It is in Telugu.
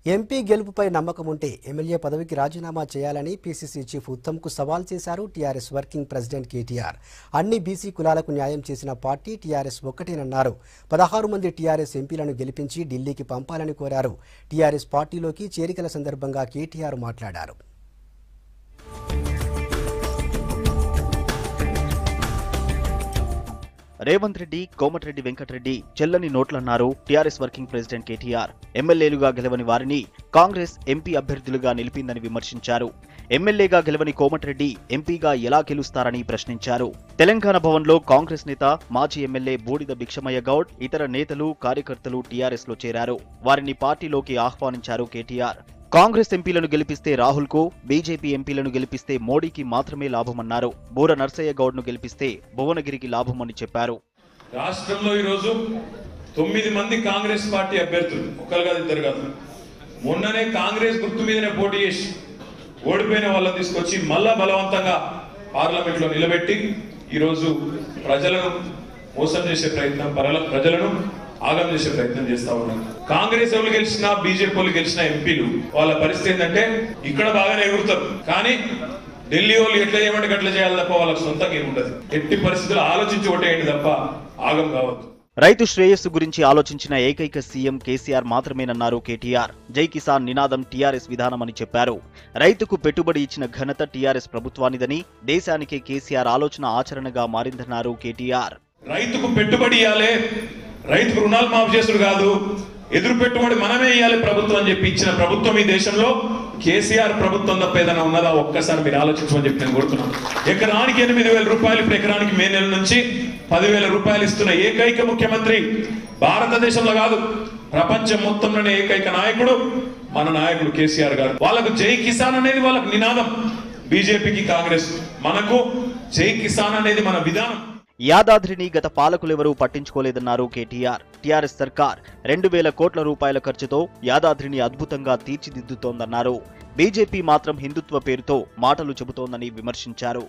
ఎంపీ గెలుపుపై నమ్మకం ఉంటే ఎమ్మెల్యే పదవికి రాజీనామా చేయాలని పీసీసీ చీఫ్ ఉత్తమ్కు సవాల్ చేశారు టీఆర్ఎస్ వర్కింగ్ ప్రెసిడెంట్ కేటీఆర్. అన్ని బీసీ కులాలకు న్యాయం చేసిన పార్టీ టీఆర్ఎస్ ఒక్కటేనన్నారు. 16 మంది టీఆర్ఎస్ ఎంపీలను గెలిపించి ఢిల్లీకి పంపాలని కోరారు. టీఆర్ఎస్ పార్టీలోకి చేరికల సందర్భంగా కేటీఆర్ మాట్లాడారు. రేవంత్ రెడ్డి, కోమటిరెడ్డి వెంకటరెడ్డి చెల్లని నోట్లన్నారు టీఆర్ఎస్ వర్కింగ్ ప్రెసిడెంట్ కేటీఆర్. ఎమ్మెల్యేలుగా గెలవని వారిని కాంగ్రెస్ ఎంపీ అభ్యర్థులుగా నిలిపిందని విమర్శించారు. ఎమ్మెల్యేగా గెలవని కోమటిరెడ్డి ఎంపీగా ఎలా గెలుస్తారని ప్రశ్నించారు. తెలంగాణ భవన్లో కాంగ్రెస్ నేత మాజీ ఎమ్మెల్యే బూడిద భిక్షమయ్య గౌడ్, ఇతర నేతలు, కార్యకర్తలు టీఆర్ఎస్ లో చేరారు. వారిని పార్టీలోకి ఆహ్వానించారు కేటీఆర్. కాంగ్రెస్ ఎంపీలను గెలిపిస్తే రాహుల్ కు, బీజేపీ ఎంపీలను గెలిపిస్తే మోడీకి మాత్రమే లాభమన్నారు. బూర నర్సయ్య గౌడ్ ను గెలిపిస్తే భువనగిరికి లాభమని చెప్పారు. రాష్ట్రంలో ఈరోజు 9 మంది కాంగ్రెస్ పార్టీ అభ్యర్థులు, ఒకరు కాదు ఇద్దరు కాదు, మొన్ననే కాంగ్రెస్ గుర్తు మీదనే పోటీ చేసి ఓడిపోయిన వాళ్ళని తీసుకొచ్చి మళ్ళా బలవంతంగా పార్లమెంట్ లో నిలబెట్టి ఈరోజు ప్రజలను మోసం చేసే ప్రయత్నం, ప్రజలను ఆగం చేసే ప్రయత్నం చేస్తా ఉన్నారు. కాంగ్రెస్ వాళ్ళు గెలిచినా, బీజేపీ వాళ్ళు గెలిచిన ఎంపీలు వాళ్ళ పరిస్థితి ఏంటంటే ఇక్కడ బాగానే ఎగురుతారు, కానీ ఢిల్లీ వాళ్ళు ఎట్లా చేయమంటే అట్లా చేయాలి తప్ప వాళ్ళకి సొంతంగా ఏముండదు. ఎట్టి పరిస్థితులు ఆలోచించి ఓటేయండి తప్ప ఆగం కావద్దు. రైతు శ్రేయస్సు గురించి ఆలోచించిన ఏకైక సీఎం కేసీఆర్ మాత్రమేనన్నారు కేటీఆర్. జై కిసాన్ నినాదం టీఆర్ఎస్ విధానమని చెప్పారు. రైతుకు పెట్టుబడి ఇచ్చిన ఘనత టీఆర్ఎస్ ప్రభుత్వానిదని, దేశానికే కేసీఆర్ ఆలోచన ఆచరణగా మారిందన్నారు కేటీఆర్. రైతుకు పెట్టుబడి ఇవ్వాలి, రైతుకు రుణాలు మాఫీ చేసుడు కాదు, ఎదురు పెట్టుబడి మనమే ఇవ్వాలి ప్రభుత్వం అని చెప్పి ఇచ్చిన ప్రభుత్వం ఈ దేశంలో కేసీఆర్ ప్రభుత్వం తప్ప ఏదైనా ఉన్నదా ఒక్కసారి మీరు ఆలోచించమని చెప్పి నేను కోరుతున్నాను. ఎకరానికి 8,000 రూపాయలు, ఇప్పుడు ఎకరానికి మే నెల నుంచి 10,000 రూపాయలు ఇస్తున్న ఏకైక ముఖ్యమంత్రి భారతదేశంలో కాదు, ప్రపంచం మొత్తంలోనే ఏకైక నాయకుడు మన నాయకుడు కేసీఆర్ గారు. వాళ్ళకు జై కిసాన్ అనేది వాళ్ళకు నినాదం. బీజేపీకి, కాంగ్రెస్, మనకు జై కిసాన్ అనేది మన విధానం. యాదాద్రిని గత పాలకులెవరూ పట్టించుకోలేదన్నారు కేటీఆర్. టీఆర్ఎస్ సర్కార్ 2,000 కోట్ల రూపాయల ఖర్చుతో యాదాద్రిని అద్భుతంగా తీర్చిదిద్దుతోందన్నారు. బీజేపీ మాత్రం హిందుత్వ పేరుతో మాటలు చెబుతోందని విమర్శించారు.